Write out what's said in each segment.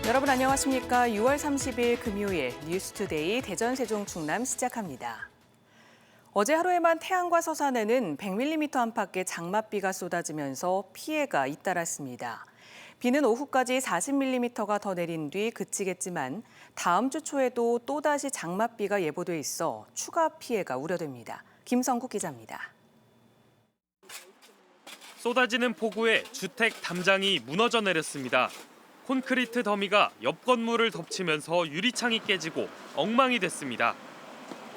여러분 안녕하십니까? 6월 30일 금요일 뉴스투데이 대전 세종 충남 시작합니다. 어제 하루에만 태안과 서산에는 100mm 안팎의 장맛비가 쏟아지면서 피해가 잇따랐습니다. 비는 오후까지 40mm가 더 내린 뒤 그치겠지만 다음 주 초에도 또다시 장맛비가 예보돼 있어 추가 피해가 우려됩니다. 김성국 기자입니다. 쏟아지는 폭우에 주택 담장이 무너져 내렸습니다. 콘크리트 더미가 옆 건물을 덮치면서 유리창이 깨지고 엉망이 됐습니다.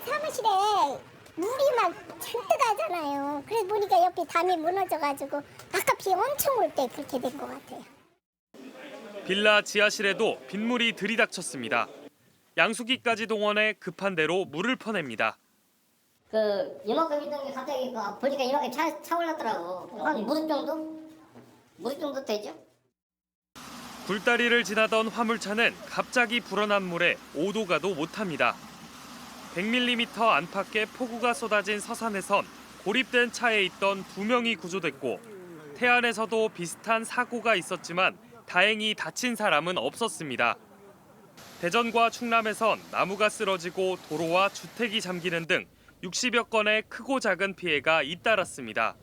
사무실에 물이 막 잔뜩 하잖아요. 그래서 보니까 옆에 담이 무너져가지고 아까 비 엄청 올 때 그렇게 된 것 같아요. 빌라 지하실에도 빗물이 들이닥쳤습니다. 양수기까지 동원해 급한 대로 물을 퍼냅니다. 이만큼 있던 게 갑자기 보니까 이만큼 차 올랐더라고. 한 무릎 정도? 무릎 정도 되죠? 굴다리를 지나던 화물차는 갑자기 불어난 물에 오도 가도 못합니다. 100mm 안팎의 폭우가 쏟아진 서산에선 고립된 차에 있던 2명이 구조됐고 태안에서도 비슷한 사고가 있었지만 다행히 다친 사람은 없었습니다. 대전과 충남에선 나무가 쓰러지고 도로와 주택이 잠기는 등 60여 건의 크고 작은 피해가 잇따랐습니다.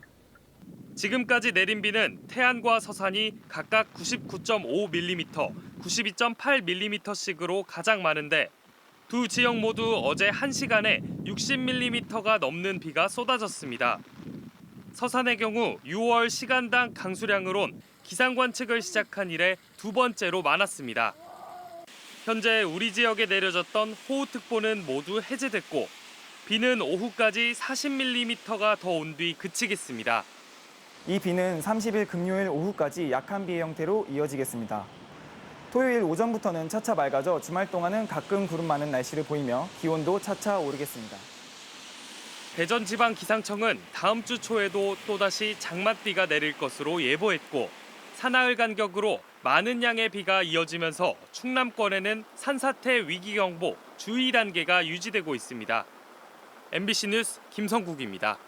지금까지 내린 비는 태안과 서산이 각각 99.5mm, 92.8mm씩으로 가장 많은데 두 지역 모두 어제 1시간에 60mm가 넘는 비가 쏟아졌습니다. 서산의 경우 6월 시간당 강수량으론 기상 관측을 시작한 이래 두 번째로 많았습니다. 현재 우리 지역에 내려졌던 호우특보는 모두 해제됐고 비는 오후까지 40mm가 더 온 뒤 그치겠습니다. 이 비는 30일 금요일 오후까지 약한 비의 형태로 이어지겠습니다. 토요일 오전부터는 차차 맑아져 주말 동안은 가끔 구름 많은 날씨를 보이며 기온도 차차 오르겠습니다. 대전지방기상청은 다음 주 초에도 또다시 장맛비가 내릴 것으로 예보했고 사나흘 간격으로 많은 양의 비가 이어지면서 충남권에는 산사태 위기경보 주의 단계가 유지되고 있습니다. MBC 뉴스 김성국입니다.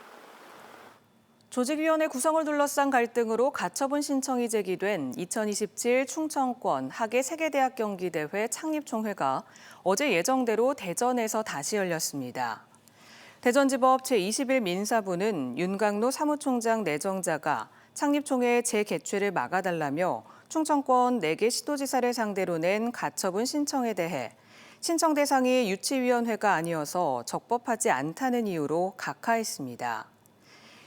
조직위원회 구성을 둘러싼 갈등으로 가처분 신청이 제기된 2027 충청권 하계 세계대학 경기대회 창립총회가 어제 예정대로 대전에서 다시 열렸습니다. 대전지법 제21 민사부는 윤강로 사무총장 내정자가 창립총회 재개최를 막아달라며 충청권 4개 시도지사를 상대로 낸 가처분 신청에 대해 신청 대상이 유치위원회가 아니어서 적법하지 않다는 이유로 각하했습니다.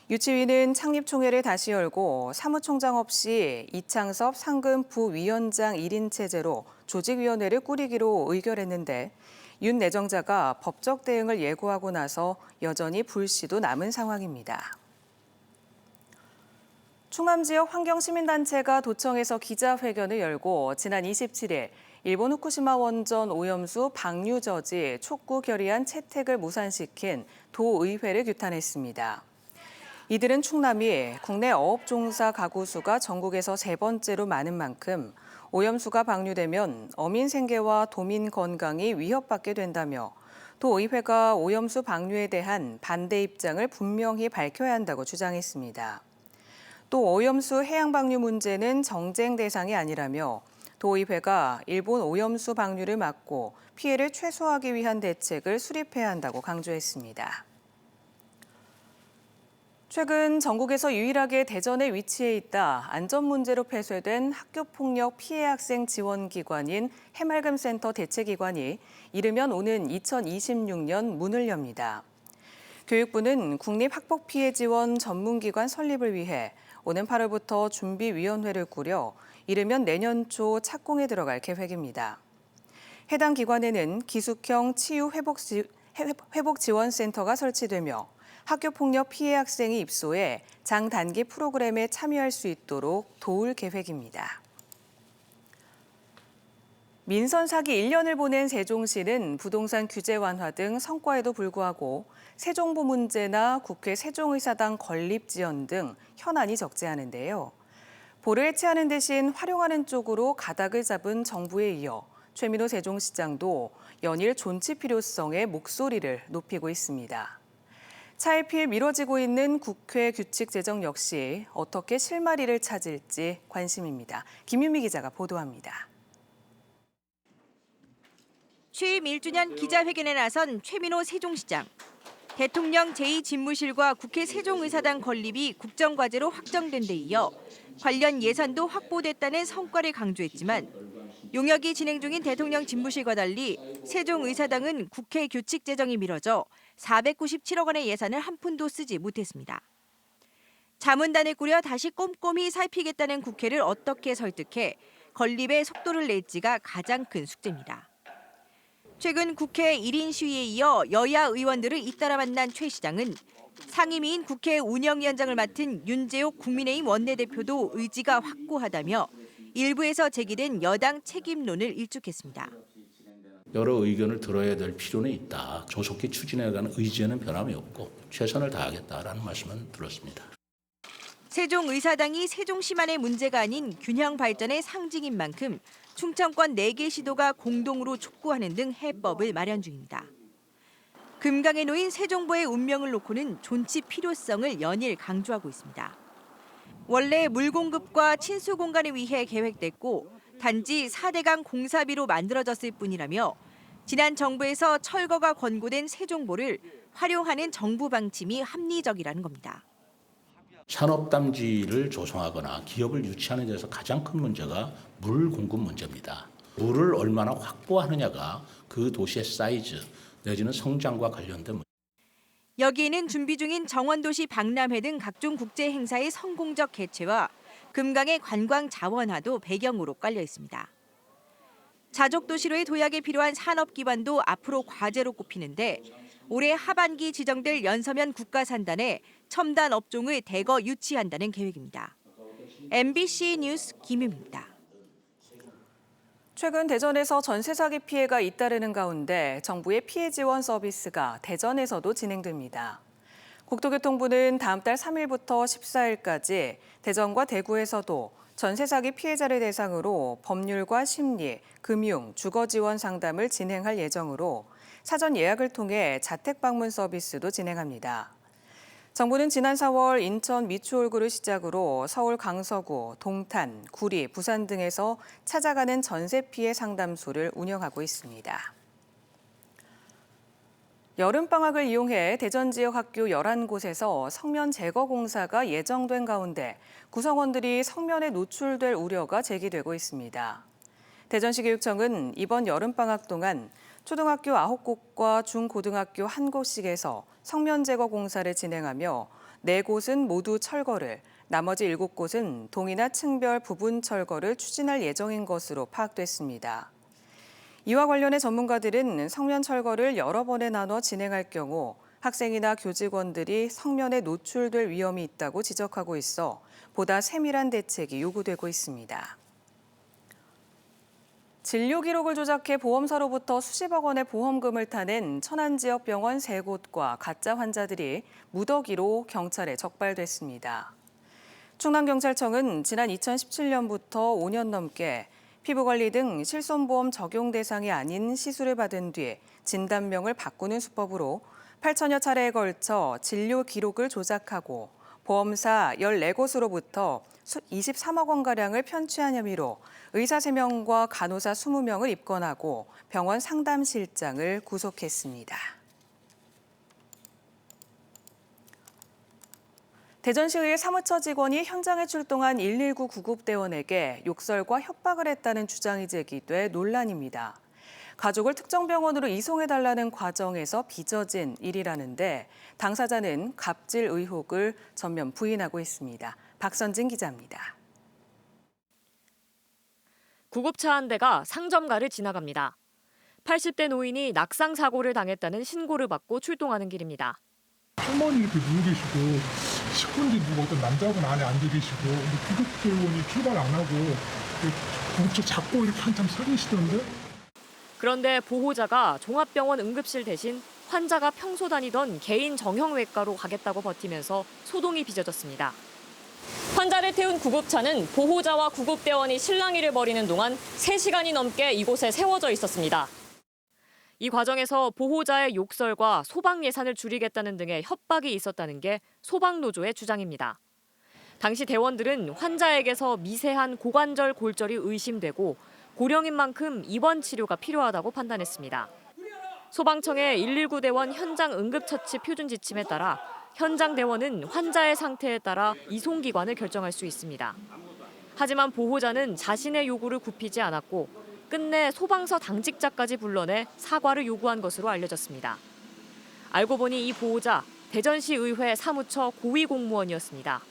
유치위는 창립총회를 다시 열고 사무총장 없이 이창섭 상금 부위원장 1인 체제로 조직위원회를 꾸리기로 의결했는데 윤 내정자가 법적 대응을 예고하고 나서 여전히 불씨도 남은 상황입니다. 충남 지역 환경시민단체가 도청에서 기자회견을 열고 지난 27일 일본 후쿠시마 원전 오염수 방류 저지 촉구 결의안 채택을 무산시킨 도의회를 규탄했습니다. 이들은 충남이 국내 어업 종사 가구 수가 전국에서 세 번째로 많은 만큼 오염수가 방류되면 어민 생계와 도민 건강이 위협받게 된다며 도의회가 오염수 방류에 대한 반대 입장을 분명히 밝혀야 한다고 주장했습니다. 또 오염수 해양 방류 문제는 정쟁 대상이 아니라며 도의회가 일본 오염수 방류를 막고 피해를 최소화하기 위한 대책을 수립해야 한다고 강조했습니다. 최근 전국에서 유일하게 대전에 위치해 있다 안전 문제로 폐쇄된 학교폭력 피해 학생 지원 기관인 해맑음센터 대체기관이 이르면 오는 2026년 문을 엽니다. 교육부는 국립학폭피해 지원 전문기관 설립을 위해 오는 8월부터 준비위원회를 꾸려 이르면 내년 초 착공에 들어갈 계획입니다. 해당 기관에는 기숙형 치유회복지원센터가 설치되며 학교폭력 피해 학생이 입소해 장단기 프로그램에 참여할 수 있도록 도울 계획입니다. 민선 사기 1년을 보낸 세종시는 부동산 규제 완화 등 성과에도 불구하고 세종보 문제나 국회 세종의사당 건립 지연 등 현안이 적지 않은데요. 보를 해체하는 대신 활용하는 쪽으로 가닥을 잡은 정부에 이어 최민호 세종시장도 연일 존치 필요성에 목소리를 높이고 있습니다. 차일피일 미뤄지고 있는 국회 규칙 제정 역시 어떻게 실마리를 찾을지 관심입니다. 김유미 기자가 보도합니다. 취임 1주년 기자회견에 나선 최민호 세종시장. 대통령 제2집무실과 국회 세종의사당 건립이 국정과제로 확정된 데 이어 관련 예산도 확보됐다는 성과를 강조했지만 용역이 진행 중인 대통령 집무실과 달리 세종의사당은 국회 규칙 제정이 미뤄져 497억 원의 예산을 한 푼도 쓰지 못했습니다. 자문단을 꾸려 다시 꼼꼼히 살피겠다는 국회를 어떻게 설득해 건립에 속도를 낼지가 가장 큰 숙제입니다. 최근 국회 1인 시위에 이어 여야 의원들을 잇따라 만난 최 시장은 상임위인 국회 운영위원장을 맡은 윤재옥 국민의힘 원내대표도 의지가 확고하다며 일부에서 제기된 여당 책임론을 일축했습니다. 여러 의견을 들어야 될 필요는 있다. 조속히 추진해가는 의지에는 변함이 없고 최선을 다하겠다라는 말씀은 들었습니다. 세종의사당이 세종시만의 문제가 아닌 균형 발전의 상징인 만큼 충청권 4개 시도가 공동으로 촉구하는 등 해법을 마련 중입니다. 금강에 놓인 세종보의 운명을 놓고는 존치 필요성을 연일 강조하고 있습니다. 원래 물 공급과 친수 공간을 위해 계획됐고 단지 4대강 공사비로 만들어졌을 뿐이라며 지난 정부에서 철거가 권고된 세종보를 활용하는 정부 방침이 합리적이라는 겁니다. 산업단지를 조성하거나 기업을 유치하는 데서 가장 큰 문제가 물 공급 문제입니다. 물을 얼마나 확보하느냐가 그 도시의 사이즈 내지는 성장과 관련된 문제. 여기에는 준비 중인 정원도시 박람회 등 각종 국제 행사의 성공적 개최와 금강의 관광 자원화도 배경으로 깔려 있습니다. 자족도시로의 도약에 필요한 산업기반도 앞으로 과제로 꼽히는데 올해 하반기 지정될 연서면 국가산단에 첨단 업종을 대거 유치한다는 계획입니다. MBC 뉴스 김유미입니다. 최근 대전에서 전세 사기 피해가 잇따르는 가운데 정부의 피해 지원 서비스가 대전에서도 진행됩니다. 국토교통부는 다음 달 3일부터 14일까지 대전과 대구에서도 전세 사기 피해자를 대상으로 법률과 심리, 금융, 주거 지원 상담을 진행할 예정으로 사전 예약을 통해 자택 방문 서비스도 진행합니다. 정부는 지난 4월 인천 미추홀구를 시작으로 서울 강서구, 동탄, 구리, 부산 등에서 찾아가는 전세 피해 상담소를 운영하고 있습니다. 여름방학을 이용해 대전 지역 학교 11곳에서 성면 제거 공사가 예정된 가운데 구성원들이 성면에 노출될 우려가 제기되고 있습니다. 대전시 교육청은 이번 여름방학 동안 초등학교 9곳과 중고등학교 1곳씩에서 성면 제거 공사를 진행하며 4곳은 모두 철거를, 나머지 7곳은 동이나 층별 부분 철거를 추진할 예정인 것으로 파악됐습니다. 이와 관련해 전문가들은 성면 철거를 여러 번에 나눠 진행할 경우 학생이나 교직원들이 성면에 노출될 위험이 있다고 지적하고 있어 보다 세밀한 대책이 요구되고 있습니다. 진료 기록을 조작해 보험사로부터 수십억 원의 보험금을 타낸 천안 지역 병원 3곳과 가짜 환자들이 무더기로 경찰에 적발됐습니다. 충남경찰청은 지난 2017년부터 5년 넘게 피부관리 등 실손보험 적용 대상이 아닌 시술을 받은 뒤 진단명을 바꾸는 수법으로 8천여 차례에 걸쳐 진료 기록을 조작하고 보험사 14곳으로부터 23억 원가량을 편취한 혐의로 의사 3명과 간호사 20명을 입건하고 병원 상담실장을 구속했습니다. 대전시의회 사무처 직원이 현장에 출동한 119 구급대원에게 욕설과 협박을 했다는 주장이 제기돼 논란입니다. 가족을 특정 병원으로 이송해달라는 과정에서 빚어진 일이라는데 당사자는 갑질 의혹을 전면 부인하고 있습니다. 박선진 기자입니다. 구급차 한 대가 상점가를 지나갑니다. 80대 노인이 낙상 사고를 당했다는 신고를 받고 출동하는 길입니다. 할머니 이렇게 누워 계시고 식구인지 누구 어떤 남자분 안에 앉아 계시고 구급대원이 출발 안 하고 구급차 잡고 이렇게 한참 서 계시던데. 그런데 보호자가 종합병원 응급실 대신 환자가 평소 다니던 개인 정형외과로 가겠다고 버티면서 소동이 빚어졌습니다. 환자를 태운 구급차는 보호자와 구급대원이 실랑이를 벌이는 동안 3시간이 넘게 이곳에 세워져 있었습니다. 이 과정에서 보호자의 욕설과 소방 예산을 줄이겠다는 등의 협박이 있었다는 게 소방노조의 주장입니다. 당시 대원들은 환자에게서 미세한 고관절 골절이 의심되고 고령인 만큼 입원 치료가 필요하다고 판단했습니다. 소방청의 119 대원 현장 응급처치 표준 지침에 따라 현장 대원은 환자의 상태에 따라 이송기관을 결정할 수 있습니다. 하지만 보호자는 자신의 요구를 굽히지 않았고 끝내 소방서 당직자까지 불러내 사과를 요구한 것으로 알려졌습니다. 알고 보니 이 보호자 대전시 의회 사무처 고위 공무원이었습니다.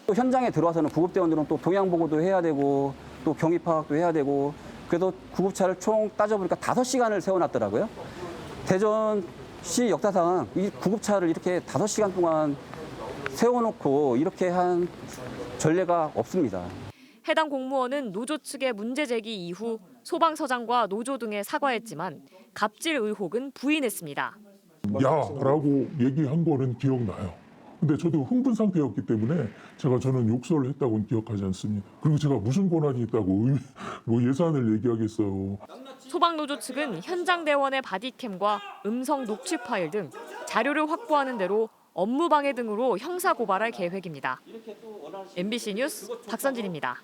또 현장에 들어와서는 구급대원들은 또 동향 보고도 해야 되고 또 경위 파악도 해야 되고 그래서 구급차를 총 따져보니까 5시간을 세워놨더라고요. 대전시 역사상 이 구급차를 이렇게 5시간 동안 세워놓고 이렇게 한 전례가 없습니다. 해당 공무원은 노조 측의 문제 제기 이후 소방서장과 노조 등에 사과했지만 갑질 의혹은 부인했습니다. 야라고 얘기한 거는 기억나요. 근데 저도 흥분 상태였기 때문에 저는 욕설을 했다고는 기억하지 않습니다. 그리고 제가 무슨 권한이 있다고 뭐 예산을 얘기하겠어요. 소방노조 측은 현장 대원의 바디캠과 음성 녹취 파일 등 자료를 확보하는 대로 업무방해 등으로 형사고발할 계획입니다. MBC 뉴스 박선진입니다.